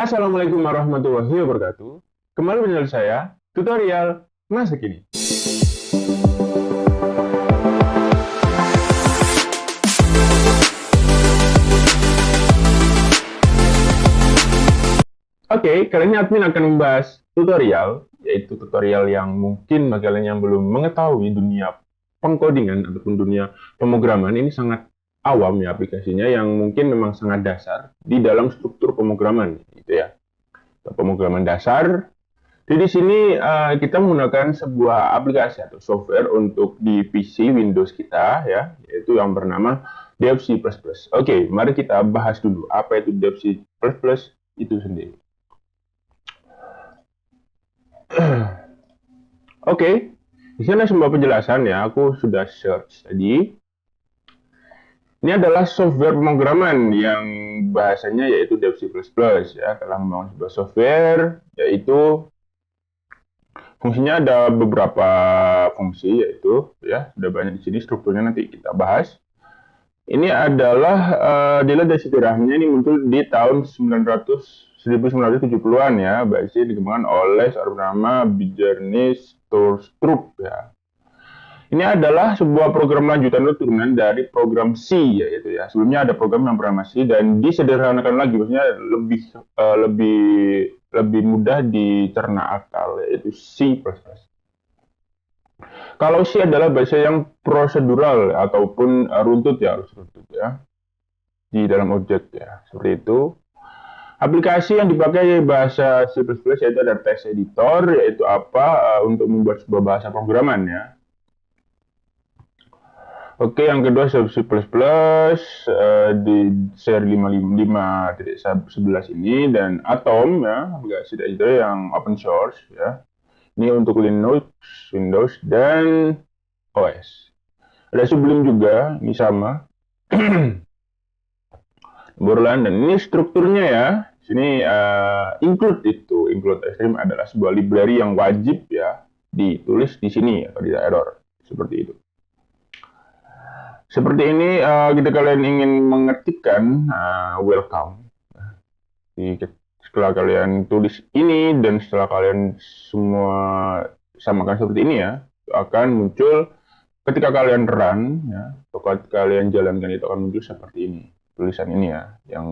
Assalamualaikum warahmatullahi wabarakatuh. Kembali bersama saya, tutorial masa kini. Oke, kali ini admin akan membahas tutorial, yaitu tutorial yang mungkin bagi kalian yang belum mengetahui dunia pengkodingan ataupun dunia pemrograman ini sangat awam ya aplikasinya yang mungkin memang sangat dasar di dalam struktur pemrograman gitu ya. Pemrograman dasar. Jadi di sini kita menggunakan sebuah aplikasi atau software untuk di PC Windows kita ya, yaitu yang bernama DevC++. Oke, mari kita bahas dulu apa itu DevC++ itu sendiri. Oke, di sini ada sebuah penjelasan ya, aku sudah search tadi. Ini adalah software pemrograman yang bahasanya yaitu DevC++ ya, telah membangun sebuah software yaitu fungsinya ada beberapa fungsi yaitu ya, sudah banyak di sini strukturnya nanti kita bahas. Ini adalah dilihat dari sejarahnya ini muncul di tahun 1970-an ya, biasanya dikembangkan oleh seorang bernama Bjarne Stroustrup ya. Ini adalah sebuah program lanjutan atau turunan dari program C yaitu ya. Sebelumnya ada program yang bernama C dan disederhanakan lagi, maksudnya lebih mudah dicerna akal yaitu C++. Kalau C adalah bahasa yang prosedural ataupun runtut ya, harus runtut ya di dalam objek ya, seperti itu. Aplikasi yang dipakai bahasa C++ yaitu ada text editor, yaitu apa untuk membuat sebuah bahasa pemrograman ya. Oke, yang kedua C++ di seri 5.5.11 ini dan Atom ya, aplikasi editor yang open source ya. Ini untuk Linux, Windows, dan OS. Ada Sublime juga, ini sama. Borland, dan ini strukturnya ya. Sini include Extreme adalah sebuah library yang wajib ya ditulis di sini atau di error seperti itu. Seperti ini kita kalian ingin mengetikkan welcome. Setelah kalian tulis ini dan setelah kalian semua samakan seperti ini ya, akan muncul ketika kalian run ya, atau kalian jalankan itu akan muncul seperti ini. Tulisan ini ya, yang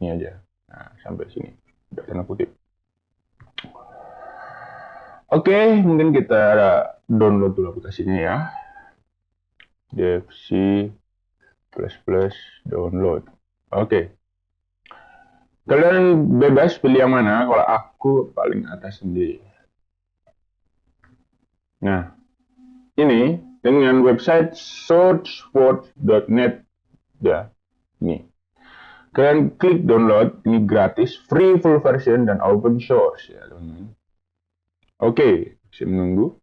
ini aja. Nah, sampai sini. Udah tanda kutip. Oke, mungkin kita download dulu aplikasinya ya. DevC++ download. Oke. Kalian bebas pilih yang mana, kalau aku paling atas sendiri. Nah, ini dengan website sourceforge.net ya, ini. Kalian klik download, ini gratis, free full version dan open source ya teman-teman. Oke, saya menunggu.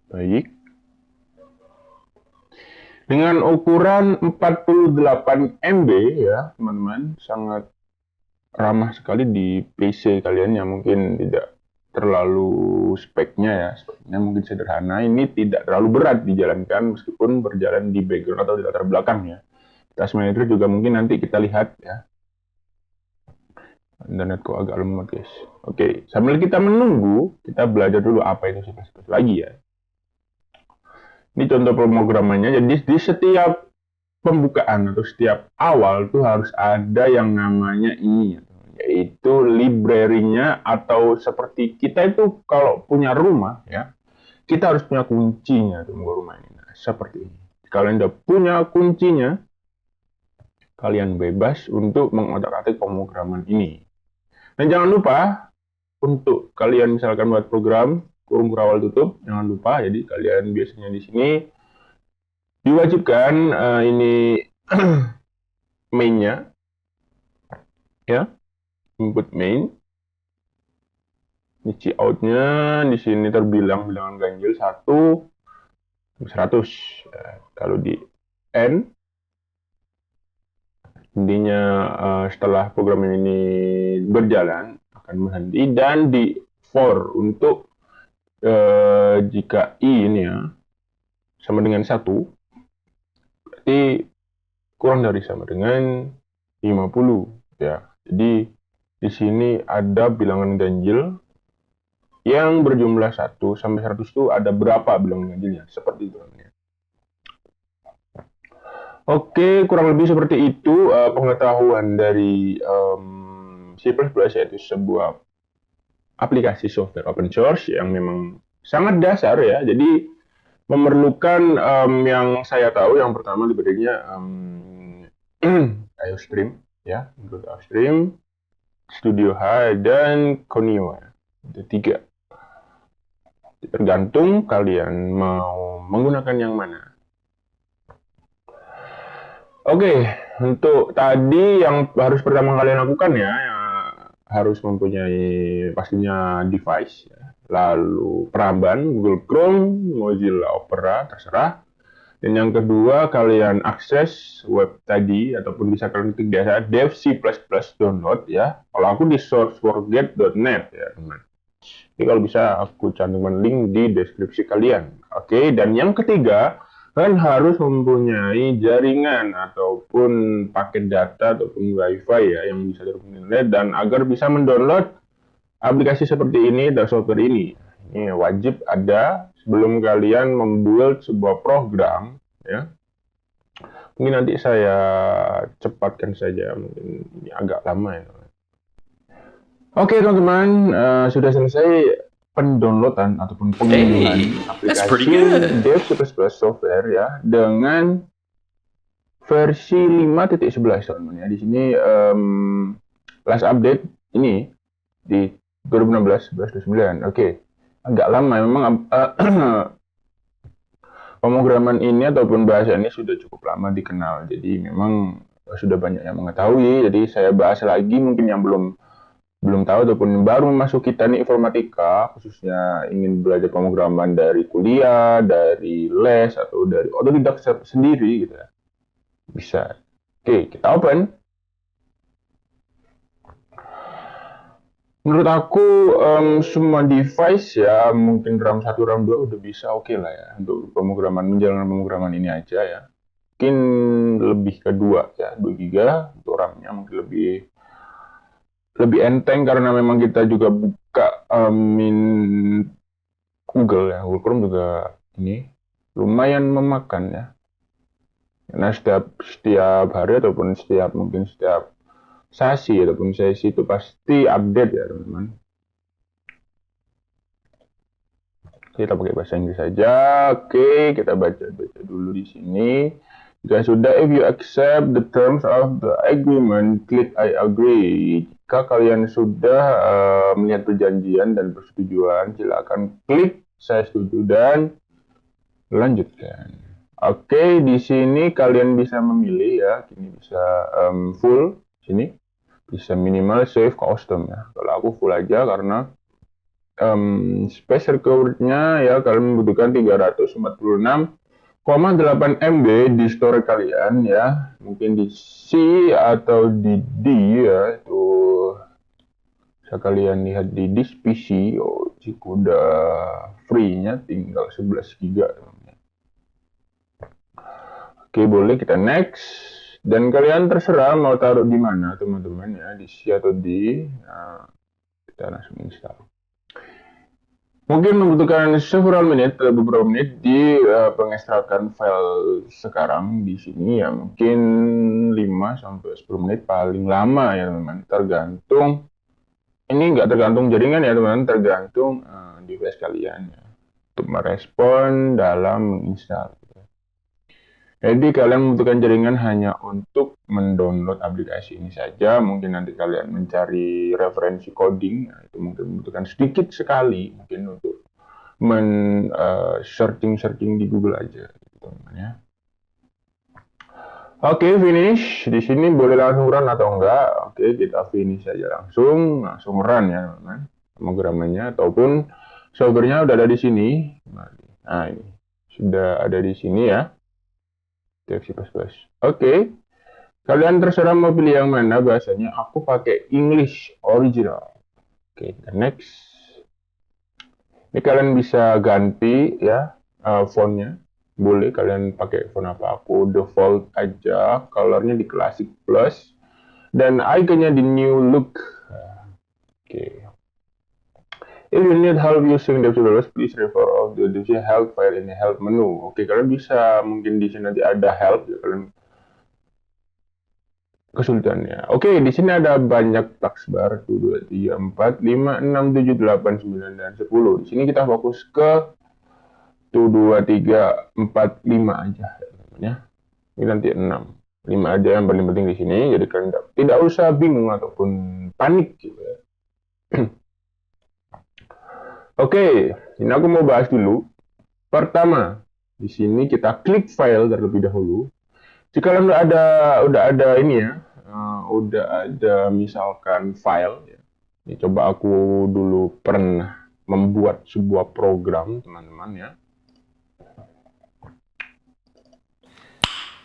Baik. Dengan ukuran 48 MB ya teman-teman, sangat ramah sekali di PC kalian yang mungkin tidak terlalu speknya mungkin sederhana. Ini tidak terlalu berat dijalankan meskipun berjalan di background atau di latar belakang ya. Task manager juga mungkin nanti kita lihat ya. Internetku agak lemot guys. Oke, sambil kita menunggu, kita belajar dulu apa itu C++ lagi ya. Ini contoh pemrogramannya. Jadi di setiap pembukaan atau setiap awal tuh harus ada yang namanya ini, yaitu library-nya, atau seperti kita itu kalau punya rumah ya, kita harus punya kuncinya tuh rumah ini. Nah, seperti ini. Kalian udah punya kuncinya, kalian bebas untuk mengotak-atik pemrograman ini. Dan jangan lupa untuk kalian misalkan buat program kurung kurawal tutup, jangan lupa jadi kalian biasanya di sini diwajibkan ini main-nya ya, input main. Ini out-nya di sini terbilang bilangan ganjil 1 100 ya. Kalau di end intinya setelah program ini berjalan akan berhenti, dan di for untuk jika i ini ya sama dengan 1, berarti kurang dari sama dengan 50 ya. Jadi di sini ada bilangan ganjil yang berjumlah 1 sampai 100 itu ada berapa bilangan ganjilnya? Seperti itu namanya. Oke, kurang lebih seperti itu pengetahuan dari C++, yaitu sebuah aplikasi software open source yang memang sangat dasar ya. Jadi memerlukan yang saya tahu yang pertama diberinya IOStream ya, untuk IOStream, Studio H dan Conio. Itu 3. Tergantung kalian mau menggunakan yang mana. Oke, untuk tadi yang harus pertama kalian lakukan ya, harus mempunyai pastinya device, ya. Lalu peramban Google Chrome, Mozilla Opera, terserah. Dan yang kedua, kalian akses web tadi, ataupun bisa kalian ketik biasa dev C++ download ya. Kalau aku di sourceforget.net ya teman. Jadi kalau bisa aku cantumkan link di deskripsi kalian. Oke, dan yang ketiga, kan harus mempunyai jaringan ataupun paket data ataupun wifi ya yang bisa terhubung internet, dan agar bisa mendownload aplikasi seperti ini dan software ini wajib ada sebelum kalian membuat sebuah program ya. Mungkin nanti saya cepatkan saja, mungkin ini agak lama ya. Oke teman-teman, sudah selesai pendownloadan ataupun pengunduhan aplikasi Dev C++ software ya dengan versi 5.11 teman-teman ya. Di sini last update ini di 2016 11.29. Oke. Agak lama memang pemrograman ini ataupun bahasa ini sudah cukup lama dikenal. Jadi memang sudah banyak yang mengetahui. Jadi saya bahas lagi mungkin yang belum tahu ataupun baru memasuki teknik informatika, khususnya ingin belajar pemrograman dari kuliah, dari les, atau dari otodidak sendiri gitu ya. Bisa. Oke, kita open. Menurut aku semua device ya, mungkin RAM 1, RAM 2 udah bisa oke lah ya untuk menjalankan pemrograman ini aja ya. Mungkin lebih ke 2 ya, 2 GB untuk RAM-nya mungkin lebih enteng karena memang kita juga buka Google ya, Google Chrome juga ini lumayan memakan ya. Karena setiap hari ataupun mungkin setiap sesi ataupun sesi itu pasti update ya teman-teman. Kita pakai bahasa Inggris saja. Oke, kita baca dulu di sini. Jika sudah, if you accept the terms of the agreement, klik I agree. Jika kalian sudah melihat perjanjian dan persetujuan, silakan klik saya setuju dan lanjutkan. Oke, di sini kalian bisa memilih ya. Ini bisa full, sini bisa minimal, save, custom ya. Kalau aku full aja karena space required-nya ya kalian membutuhkan 346,8 MB di store kalian ya, mungkin di C atau di D ya, itu bisa kalian lihat di disk PC. Jika udah free-nya tinggal 11 GB. Oke, boleh kita next, dan kalian terserah mau taruh di mana teman-teman ya, di C atau D. Nah, kita langsung install. Mungkin membutuhkan beberapa menit di pengekstrakan file sekarang di sini ya, mungkin 5 sampai 10 menit paling lama ya teman-teman. Tergantung, ini nggak tergantung jaringan ya teman-teman, tergantung device kalian ya, untuk merespon dalam menginstal. Jadi kalian membutuhkan jaringan hanya untuk mendownload aplikasi ini saja. Mungkin nanti kalian mencari referensi coding, nah, itu mungkin membutuhkan sedikit sekali, mungkin untuk searching di Google aja, teman-teman ya. Oke, finish. Di sini boleh langsung run atau enggak. Oke, kita finish saja langsung run ya teman-teman. Pemrogramannya ataupun softwarenya udah ada di sini. Nah, ini sudah ada di sini ya. C++. Oke. Kalian terserah mau pilih yang mana bahasanya. Aku pakai English original. Oke, next. Ini kalian bisa ganti ya fontnya. boleh kalian pakai font apa. Aku default aja, colornya di classic plus, dan iconnya di new look. Oke. If you need help using DevTools, please refer of the DevTools help file in the help menu. Oke, kalian bisa mungkin di sini nanti ada help, ya, kalian kesulitannya. Oke, di sini ada banyak taskbar 1, 2, 3, 4, 5, 6, 7, 8, 9, dan 10. Di sini kita fokus ke 1, 2, 3, 4, 5 aja ya. Ini nanti 6. 5 aja yang paling penting di sini, jadi kalian tidak usah bingung ataupun panik gitu ya. Oke, ini aku mau bahas dulu. Pertama, di sini kita klik file terlebih dahulu. Jika kalian udah ada ini ya, udah ada misalkan file. Ya. Ini coba aku dulu pernah membuat sebuah program, teman-teman ya.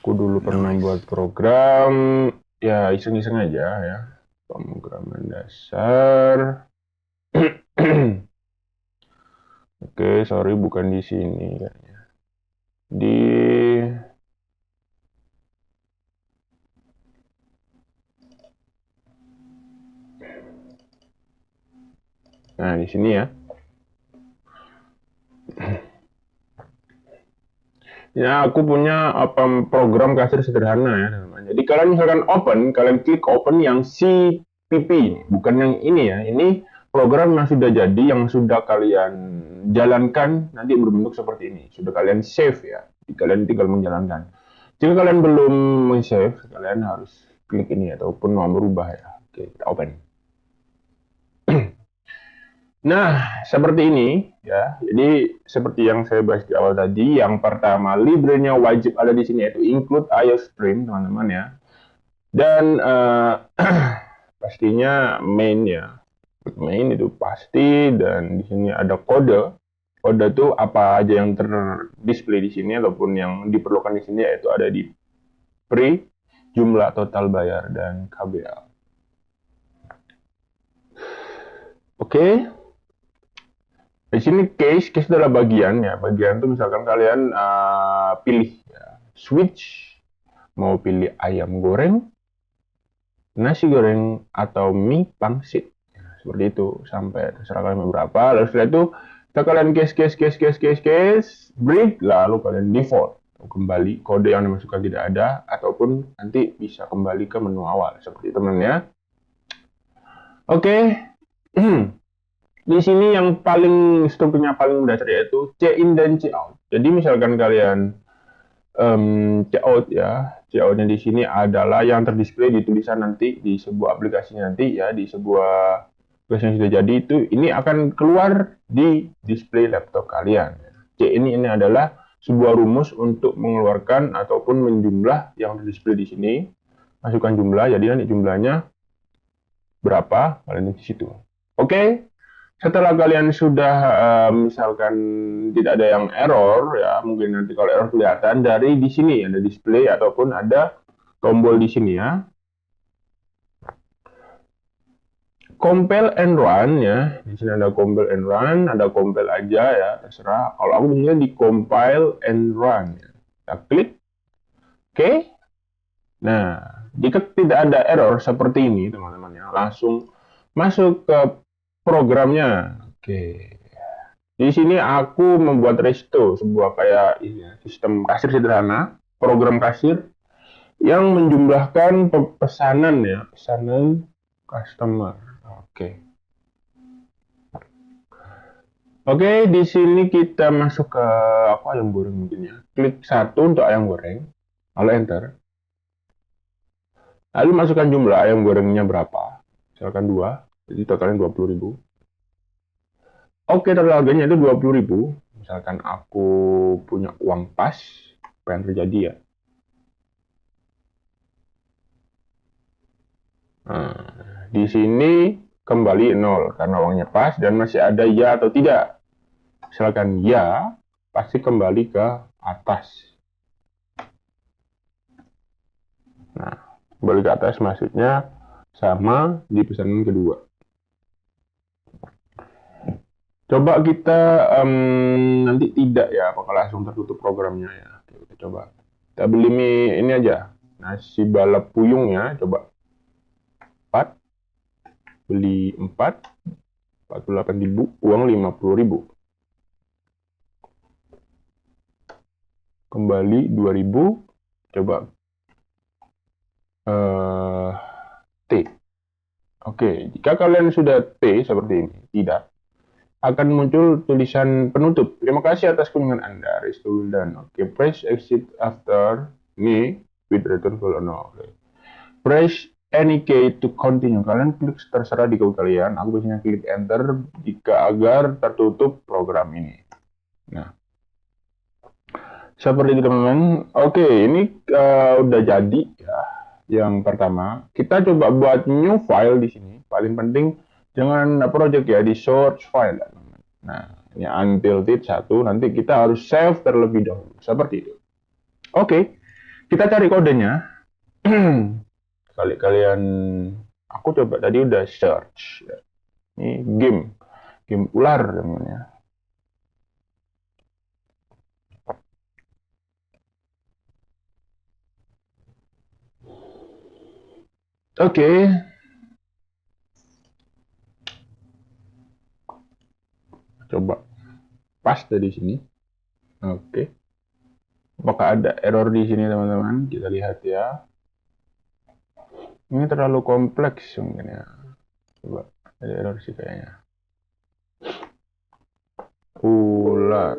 Aku dulu pernah membuat program, ya iseng-iseng aja ya, pemrograman dasar. Oke, sorry bukan di sini kayaknya. Nah, di sini ya. Ya, aku punya program kasir sederhana ya, teman-teman. Jadi kalian misalkan kalian klik open yang CPP, bukan yang ini ya. Ini program yang sudah jadi, yang sudah kalian jalankan, nanti berbentuk seperti ini. Sudah kalian save ya. Jadi kalian tinggal menjalankan. Jika kalian belum men-save, kalian harus klik ini ataupun mau berubah ya. Oke, kita open. Nah, seperti ini ya. Jadi seperti yang saya bahas di awal tadi, yang pertama librenya wajib ada di sini yaitu include iostream, teman-teman ya. Dan pastinya main ya. Main itu pasti, dan di sini ada kode. Kode itu apa aja yang terdisplay di sini ataupun yang diperlukan di sini, yaitu ada di pre, jumlah total bayar, dan KBL. Oke. Di sini case adalah bagian ya. Bagian itu misalkan kalian pilih ya, switch, mau pilih ayam goreng, nasi goreng, atau mie pangsit. Ya, seperti itu, sampai terserah kalian berapa. Lalu setelah itu, kalian case, break, lalu kalian default. Kembali, kode yang dimasukkan tidak ada, ataupun nanti bisa kembali ke menu awal. Seperti itu, teman ya. Oke. Di sini yang paling strukturnya paling mendasar yaitu C-in dan C-out. Jadi misalkan kalian C-out ya, C-out-nya di sini adalah yang terdisplay di tulisan nanti di sebuah aplikasi nanti ya, di sebuah aplikasi yang sudah jadi itu, ini akan keluar di display laptop kalian. C-in ini adalah sebuah rumus untuk mengeluarkan ataupun menjumlah yang terdisplay di sini. Masukkan jumlah, jadi nanti jumlahnya berapa, kalian di situ. Oke. Setelah kalian sudah misalkan tidak ada yang error ya, mungkin nanti kalau error kelihatan dari di sini ada display ataupun ada tombol di sini ya. Compile and run ya. Di sini ada compile and run, ada compile aja ya, terserah. Kalau aku biasanya di compile and run ya. Kita klik. Oke. Nah, jika tidak ada error seperti ini, teman-teman ya, langsung masuk ke programnya. Oke. Di sini aku membuat resto, sebuah kayak sistem kasir sederhana, program kasir yang menjumlahkan pesanan ya, pesanan customer. Oke. Oke, di sini kita masuk ke ayam goreng mungkin ya. Klik 1 untuk ayam goreng, lalu enter. Lalu masukkan jumlah ayam gorengnya berapa. Misalkan 2. Jadi totalnya 20.000. Oke, total harganya itu 20.000. Misalkan aku punya uang pas, apa yang terjadi ya? Nah, di sini kembali 0 karena uangnya pas dan masih ada ya atau tidak. Misalkan ya, pasti kembali ke atas. Nah, kembali ke atas maksudnya sama di pesanan kedua. Coba kita nanti tidak ya, apakah langsung tertutup programnya ya. Oke, kita coba. Kita beli mie ini aja, nasi balap puyung ya, coba 4, beli 4, 48.000, uang 50.000. Kembali 2.000, coba T. Oke, jika kalian sudah T seperti ini, tidak, akan muncul tulisan penutup. Terima kasih atas kunjungan Anda. Restore will done. Oke, press exit after me with return to no. Oke. Press any key to continue. Kalian klik terserah di key kalian. Aku biasanya klik enter jika agar tertutup program ini. Nah, seperti itu teman-teman. Oke, ini udah jadi ya. Yang pertama, kita coba buat new file di sini. Paling penting jangan project ya, di source file. Nah, ini until tit 1, nanti kita harus save terlebih dahulu. Seperti itu. Oke, kita cari kodenya. Kali kalian, aku coba tadi udah search. Ini game ular namanya. Oke. Coba paste di sini. Oke. Apakah ada error di sini teman-teman? Kita lihat ya. Ini terlalu kompleks mungkin ya. Coba ada error sih kayaknya. Ular.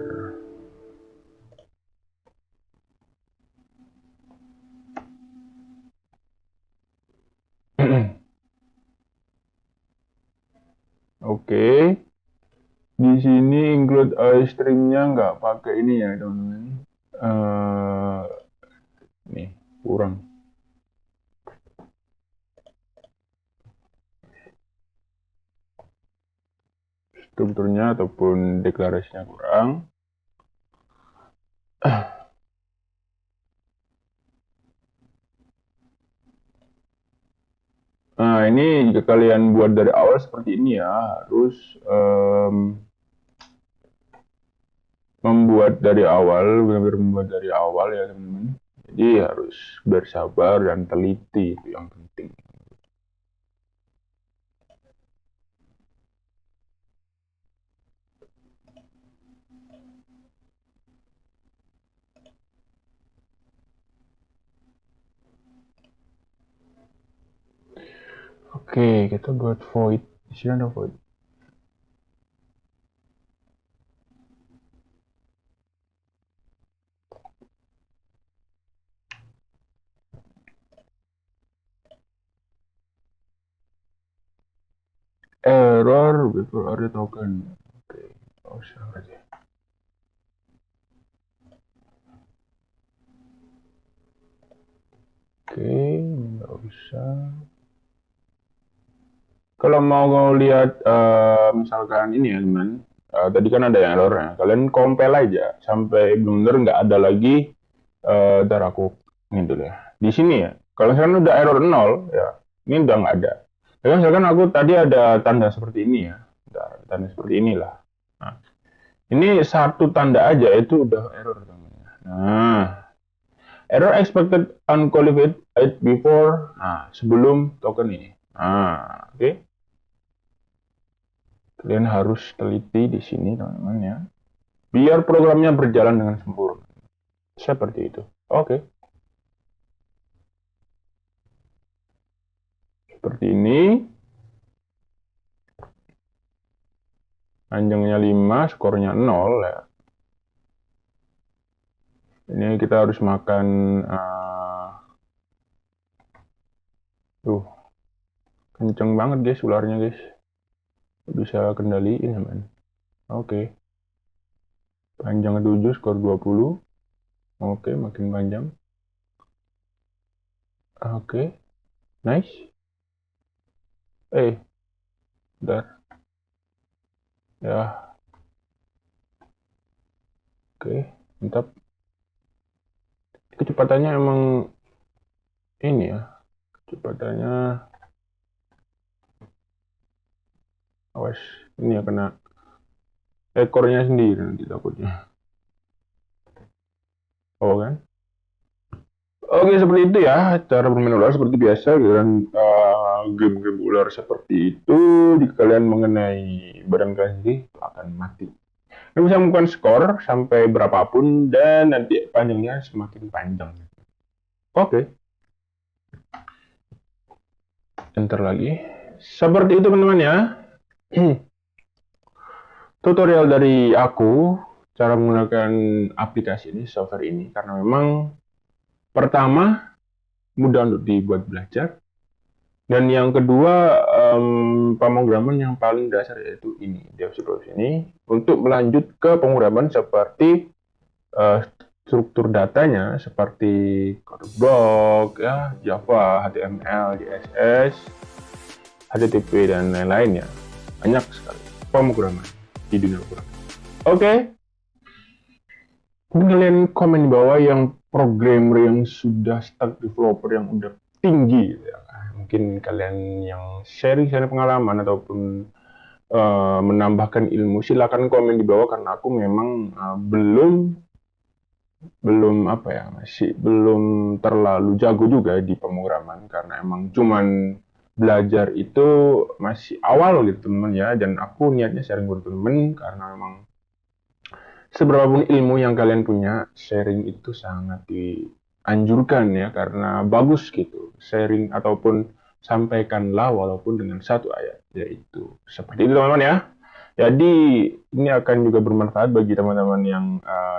Oke. Di sini include stringnya nggak pakai ini ya teman-teman. Nih kurang. Strukturnya ataupun deklarasinya kurang. Nah, ini jika kalian buat dari awal seperti ini ya, harus membuat dari awal, benar-benar membuat dari awal ya teman-teman. Jadi harus bersabar dan teliti, itu yang penting. Oke, kita buat void. Di sini ada void. Error before array token. Oke, oh usah aja. Oke, nggak usah. Kalau mau lihat misalkan ini ya teman, tadi kan ada yang error ya. Kalian compile aja sampai benar-benar nggak ada lagi. Ntar aku ini dulu ya. Di sini ya. Kalau misalkan udah error 0 ya, ini udah nggak ada. Tapi misalkan aku tadi ada tanda seperti ini ya. Bentar, tanda seperti inilah. Nah, ini satu tanda aja itu udah error namanya. Nah, error expected unqualified before. Nah, sebelum token ini. Nah, oke. Kalian harus teliti di sini teman-teman ya. Biar programnya berjalan dengan sempurna. Seperti itu. Oke. Seperti ini. Panjangnya 5, skornya 0 ya. Ini kita harus makan kenceng banget guys ularnya guys. Bisa kendaliin ya man. Oke. Panjang 7, skor 20. Oke, makin panjang. Oke. Nice. Bentar. Ya. Oke, mantap. Kecepatannya emang ini ya. Kecepatannya awas ini ya kena ekornya sendiri nanti takutnya. Oh kan? Oke, seperti itu ya cara bermain ular seperti biasa dan game-game ular seperti itu jika kalian mengenai badan kalian sendiri akan mati. Kalian bisa menemukan skor sampai berapapun dan nanti panjangnya semakin panjang. Oke, enter lagi. Seperti itu teman-teman ya. Tutorial dari aku cara menggunakan aplikasi ini, software ini, karena memang pertama mudah untuk dibuat belajar, dan yang kedua pemrograman yang paling dasar yaitu ini, DevSecOps ini, untuk melanjut ke pemrograman seperti struktur datanya seperti code block, ya, Java, HTML, CSS, HTTP dan lain-lainnya. Banyak sekali pemrograman di dunia program. Oke. Mungkin kalian komen di bawah yang programmer yang sudah stuck developer yang udah tinggi ya. Mungkin kalian yang sharing pengalaman ataupun menambahkan ilmu, silakan komen di bawah karena aku memang belum apa ya, masih belum terlalu jago juga di pemrograman karena emang cuman belajar itu masih awal gitu teman ya, dan aku niatnya sharing buat temen karena memang seberapapun ilmu yang kalian punya, sharing itu sangat dianjurkan ya, karena bagus gitu. Sharing ataupun sampaikanlah walaupun dengan satu ayat, yaitu seperti itu teman-teman ya. Jadi ini akan juga bermanfaat bagi teman-teman yang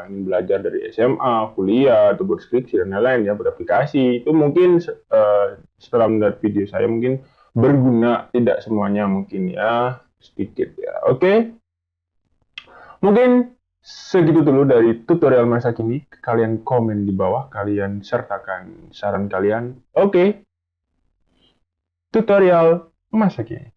ingin belajar dari SMA, kuliah, atau berskripsi dan lain-lain ya, beraplikasi. Itu mungkin setelah melihat video saya mungkin berguna, tidak semuanya mungkin ya, sedikit ya. Oke. Mungkin segitu dulu dari tutorial masa kini. Kalian komen di bawah, kalian sertakan saran kalian. Oke, tutorial masa kini.